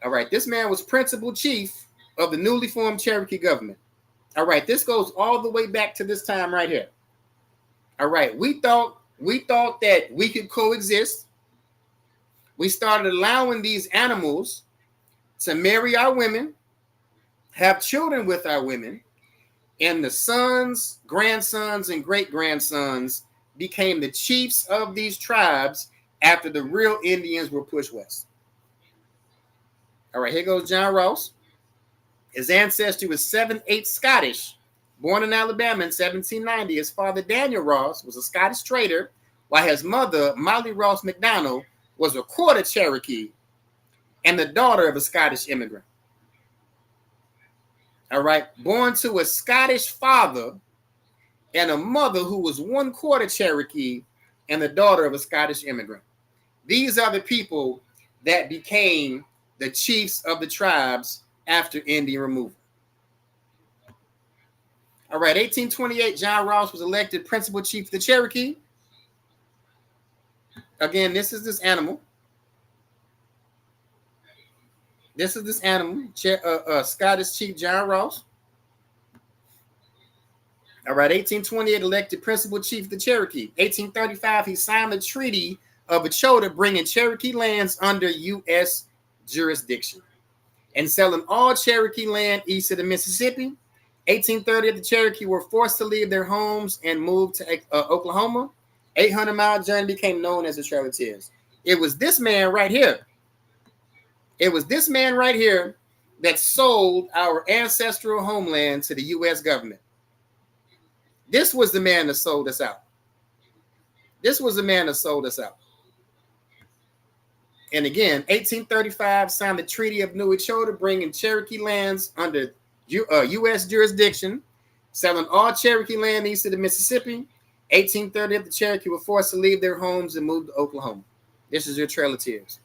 All right, this man was principal chief of the newly formed Cherokee government. All right, this goes all the way back to this time right here. All right, we thought that we could coexist. We started allowing these animals to marry our women, have children with our women, and the sons, grandsons, and great-grandsons became the chiefs of these tribes after the real Indians were pushed west. All right, here goes John Ross. His ancestry was 7/8 Scottish. Born in Alabama in 1790, his father, Daniel Ross, was a Scottish trader, while his mother, Molly Ross McDonald, was a quarter Cherokee and the daughter of a Scottish immigrant. All right, born to a Scottish father and a mother who was 1/4 Cherokee and the daughter of a Scottish immigrant. These are the people that became the chiefs of the tribes after Indian removal. All right, 1828, John Ross was elected principal chief of the Cherokee. Again, this is this animal. This is this animal, Scottish Chief John Ross. All right, 1828, elected principal chief of the Cherokee. 1835, he signed the Treaty of Echota, bringing Cherokee lands under U.S. jurisdiction and selling all Cherokee land east of the Mississippi. 1830, the Cherokee were forced to leave their homes and move to Oklahoma. 800-mile journey became known as the Trail of Tears. It was this man right here. It was this man right here that sold our ancestral homeland to the U.S. government. This was the man that sold us out. This was the man that sold us out. And again, 1835, signed the Treaty of New Echota, bringing Cherokee lands under U.S. jurisdiction, selling all Cherokee land east of the Mississippi. 1830, the Cherokee were forced to leave their homes and move to Oklahoma. This is your Trail of Tears.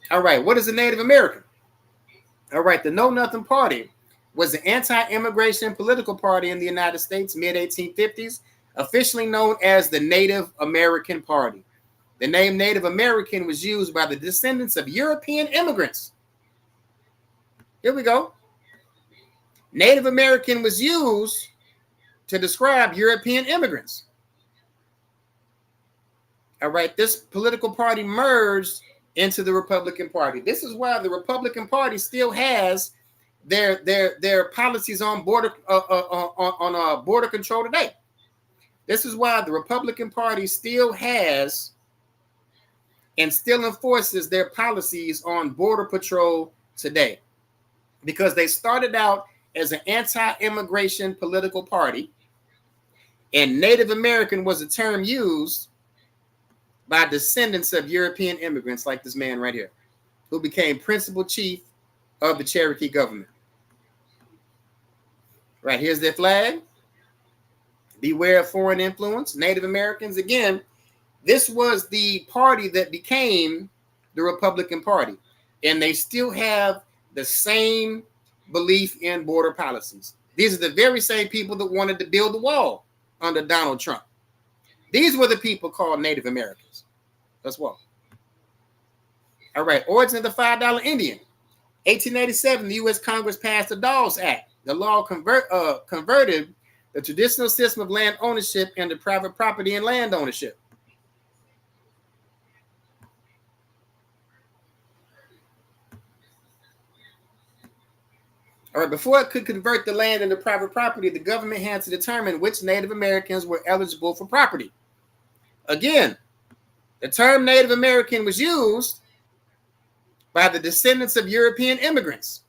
All right, what is a Native American? All right, the Know Nothing Party was an anti-immigration political party in the United States, mid-1850s, officially known as the Native American Party. The name Native American was used by the descendants of European immigrants. Here we go. Native American was used to describe European immigrants. All right, this political party merged into the Republican Party. This is why the Republican Party still has their policies on border border control today. This is why the Republican Party still has and still enforces their policies on border patrol today, because they started out as an anti-immigration political party, and Native American was a term used by descendants of European immigrants like this man right here, who became principal chief of the Cherokee government. Right, here's their flag. Beware of foreign influence. Native Americans, again, this was the party that became the Republican Party, and they still have the same belief in border policies. These are the very same people that wanted to build the wall under Donald Trump. These were the people called Native Americans. Let's walk. All right, origin of the $5 Indian. 1887, the U.S. Congress passed the Dawes Act. The law converted the traditional system of land ownership into private property and land ownership. All right, before it could convert the land into private property, the government had to determine which Native Americans were eligible for property. Again, the term Native American was used by the descendants of European immigrants,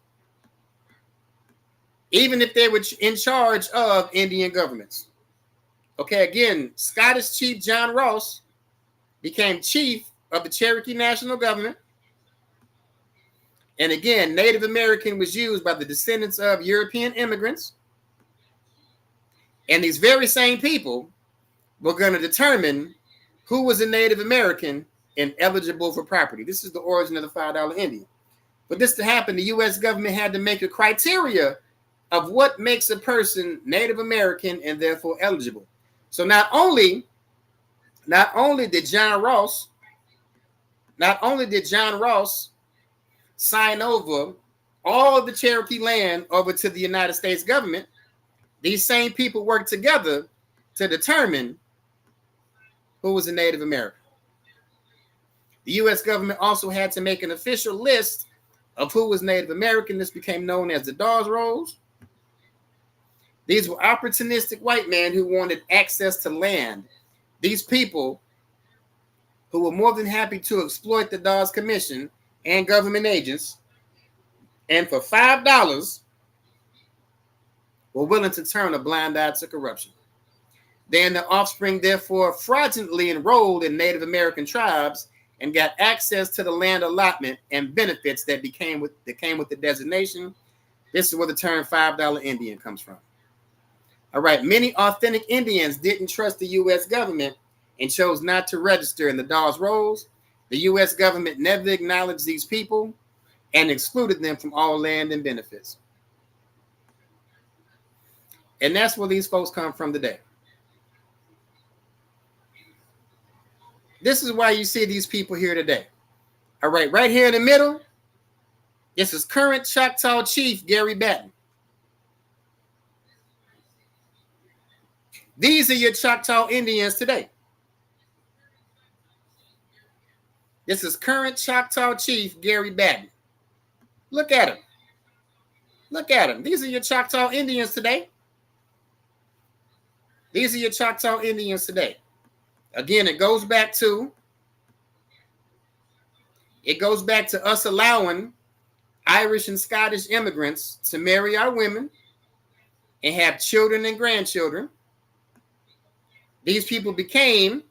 even if they were in charge of Indian governments. Okay, again, Scottish Chief John Ross became chief of the Cherokee National Government. And again, Native American was used by the descendants of European immigrants. And these very same people were going to determine who was a Native American and eligible for property. This is the origin of the $5 Indian. For this to happen, the U.S. government had to make a criteria of what makes a person Native American and therefore eligible. So not only did John Ross sign over all of the Cherokee land over to the United States government, these same people worked together to determine who was a Native American. The U.S. government also had to make an official list of who was Native American. This became known as the Dawes Rolls. These were opportunistic white men who wanted access to land. These people who were more than happy to exploit the Dawes Commission and government agents, and for $5 were willing to turn a blind eye to corruption. They and their offspring therefore fraudulently enrolled in Native American tribes and got access to the land allotment and benefits that came with the designation. This is where the term $5 Indian comes from. All right, many authentic Indians didn't trust the U.S. government and chose not to register in the Dawes Rolls. The U.S. government never acknowledged these people and excluded them from all land and benefits. And that's where these folks come from today. This is why you see these people here today. All right, right here in the middle, this is current Choctaw Chief Gary Batten. These are your Choctaw Indians today. This is current Choctaw Chief Gary Batten. Look at him. Look at him. These are your Choctaw Indians today. These are your Choctaw Indians today. Again, it goes back to us allowing Irish and Scottish immigrants to marry our women and have children and grandchildren. These people became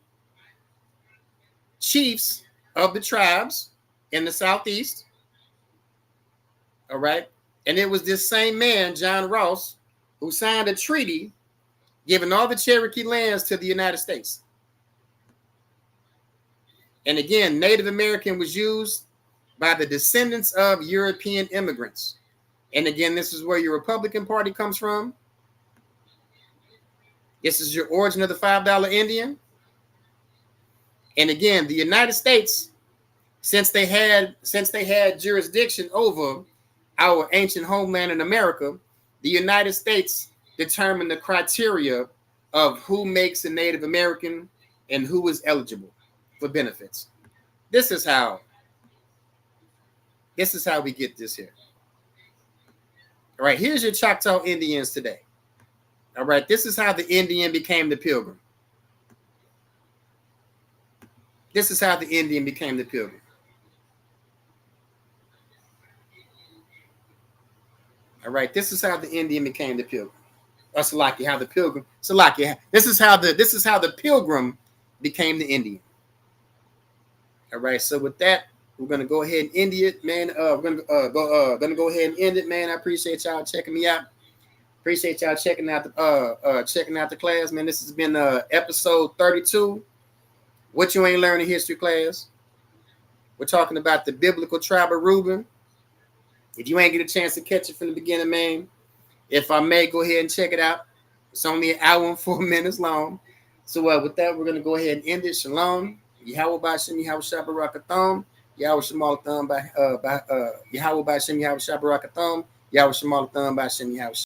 chiefs of the tribes in the Southeast. All right. And it was this same man, John Ross, who signed a treaty giving all the Cherokee lands to the United States. And again, Native American was used by the descendants of European immigrants. And again, this is where your Republican Party comes from. This is your origin of the $5 Indian. And again, the United States, since they had jurisdiction over our ancient homeland in America, the United States determined the criteria of who makes a Native American and who is eligible for benefits. This is how This is how we get this here. All right, here's your Choctaw Indians today. All right, this is how the Indian became the pilgrim. This is how the Indian became the pilgrim. All right, this is how the Indian became the pilgrim. Salaki, how the pilgrim. Salaki, this is how the pilgrim became the Indian. All right, so with that, we're gonna go ahead and end it, man. We're gonna go ahead and end it, man. I appreciate y'all checking me out. Appreciate y'all checking out the class, man. This has been episode 32. What you ain't learning history class. We're talking about the biblical tribe of Reuben. If you ain't get a chance to catch it from the beginning, man, if I may, go ahead and check it out. It's only an hour and 4 minutes long. So with that, we're gonna go ahead and end it. Shalom. Yahweh Ba'Shem Yahweh Shabbarakatham. Yahweh Shemal Thumb by Yahweh Ba'Shem Yahweh Shabbarakatham. Yahweh Shemal Thumb by Shem Yahweh.